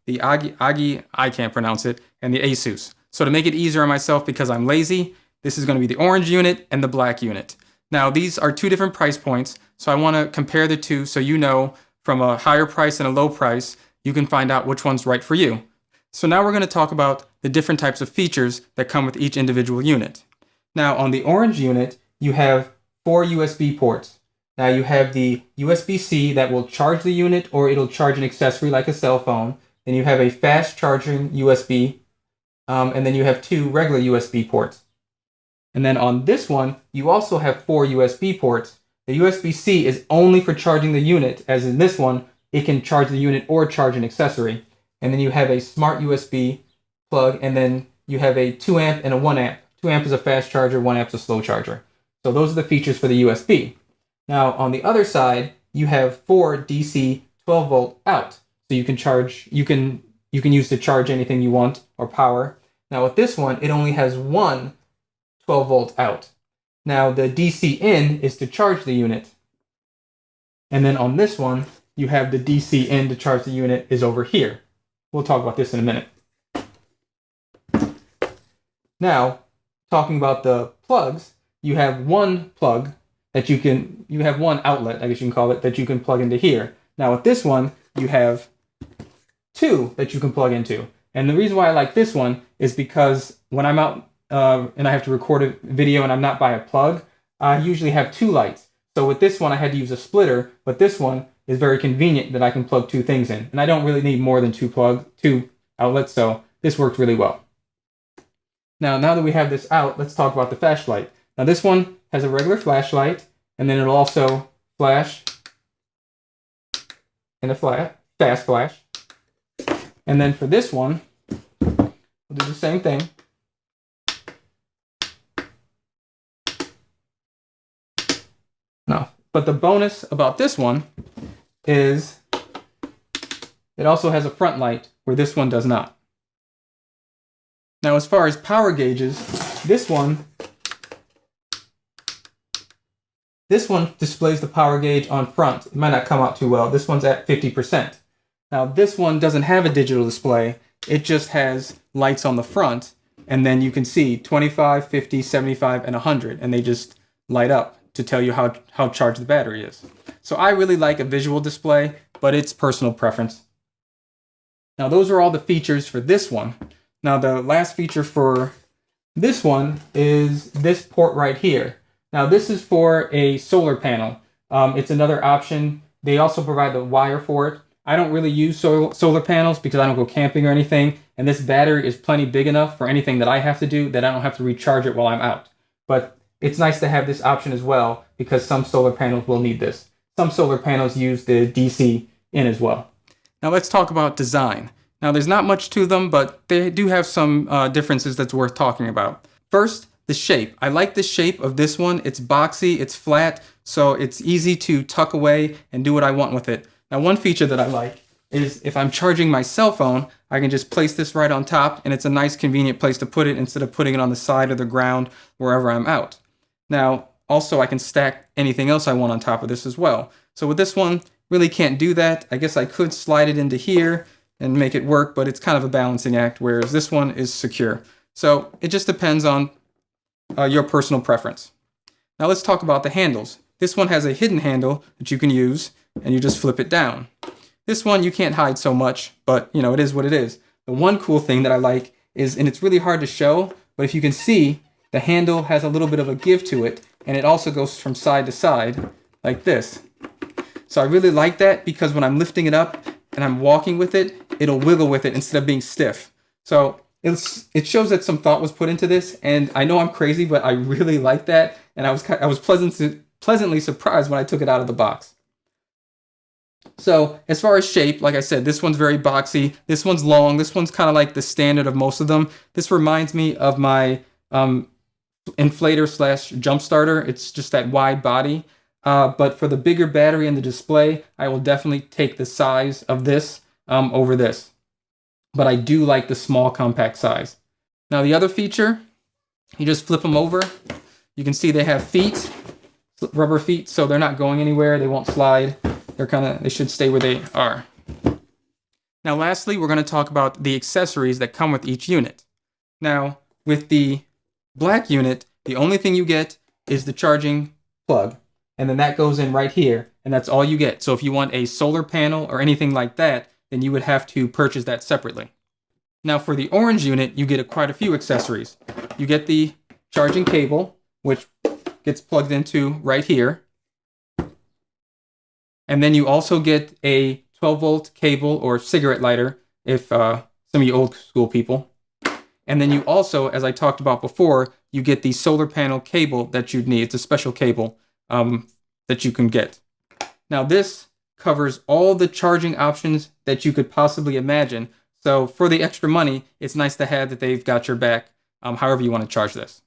the Aguei, I can't pronounce it, and the Azeus. So to make it easier on myself because I'm lazy, this is going to be the orange unit and the black unit. Now these are two different price points, so I want to compare the two so you know from a higher price and a low price, you can find out which one's right for you. So now we're going to talk about the different types of features that come with each individual unit. Now on the orange unit, you have 4 USB ports. Now you have the USB-C that will charge the unit or it'll charge an accessory like a cell phone. Then you have a fast charging USB, and then you have 2 regular USB ports. And then on this one, you also have 4 USB ports. The USB-C is only for charging the unit, as in this one, it can charge the unit or charge an accessory. And then you have a smart USB plug, and then you have a 2 amp and a 1 amp. 2 amp is a fast charger, 1 amp is a slow charger. So those are the features for the USB. Now on the other side, you have 4 DC 12 volt out. So you can charge, you can use to charge anything you want or power. Now with this one, it only has 1 12 volt out. Now the DC in is to charge the unit. And then on this one, you have the DC in to charge the unit is over here. We'll talk about this in a minute. Now, talking about the plugs, you have one plug that you have one outlet, I guess you can call it, that you can plug into here. Now with this one, you have 2 that you can plug into. And the reason why I like this one is because when I'm out and I have to record a video and I'm not by a plug, I usually have 2 lights. So with this one, I had to use a splitter, but this one is very convenient that I can plug 2 things in. And I don't really need more than 2 outlets, so this works really well. Now that we have this out, let's talk about the flashlight. Now this one has a regular flashlight, and then it'll also flash in a fast flash. And then for this one, we'll do the same thing. No, but the bonus about this one is it also has a front light where this one does not. Now as far as power gauges, this one displays the power gauge on front. It might not come out too well. This one's at 50%. Now this one doesn't have a digital display. It just has lights on the front, and then you can see 25, 50, 75, and 100, and they just light up to tell you how charged the battery is. So I really like a visual display, but it's personal preference. Now those are all the features for this one. Now the last feature for this one is this port right here. Now this is for a solar panel. It's another option. They also provide the wire for it. I don't really use solar panels because I don't go camping or anything, and this battery is plenty big enough for anything that I have to do that I don't have to recharge it while I'm out. But it's nice to have this option as well because some solar panels will need this. Some solar panels use the DC in as well. Now let's talk about design. Now there's not much to them, but they do have some differences that's worth talking about. First, the shape. I like the shape of this one. It's boxy, it's flat, so it's easy to tuck away and do what I want with it. Now one feature that I like is if I'm charging my cell phone, I can just place this right on top, and it's a nice convenient place to put it instead of putting it on the side or the ground wherever I'm out. Now also I can stack anything else I want on top of this as well. So with this one, really can't do that. I guess I could slide it into here and make it work, but it's kind of a balancing act, whereas this one is secure. So it just depends on your personal preference. Now let's talk about the handles. This one has a hidden handle that you can use, and you just flip it down. This one you can't hide so much, but you know, it is what it is. The one cool thing that I like is, and it's really hard to show, but if you can see, the handle has a little bit of a give to it, and it also goes from side to side like this. So I really like that because when I'm lifting it up and I'm walking with it, it'll wiggle with it instead of being stiff. So it shows that some thought was put into this, and I know I'm crazy, but I really like that, and I was pleasantly surprised when I took it out of the box. So as far as shape, like I said, this one's very boxy, this one's long, this one's kind of like the standard of most of them. This reminds me of my inflator slash jump starter. It's just that wide body. But for the bigger battery and the display, I will definitely take the size of this over this. But I do like the small compact size. Now the other feature, you just flip them over. You can see they have feet, rubber feet, so they're not going anywhere. They won't slide. They should stay where they are. Now lastly, we're going to talk about the accessories that come with each unit. Now, with the black unit, the only thing you get is the charging plug, and then that goes in right here, and that's all you get. So if you want a solar panel or anything like that, then you would have to purchase that separately. Now for the orange unit, you get quite a few accessories. You get the charging cable, which gets plugged into right here. And then you also get a 12-volt cable or cigarette lighter, if some of you old school people. And then you also, as I talked about before, you get the solar panel cable that you'd need. It's a special cable that you can get. Now this covers all the charging options that you could possibly imagine. So for the extra money, it's nice to have that they've got your back however you want to charge this.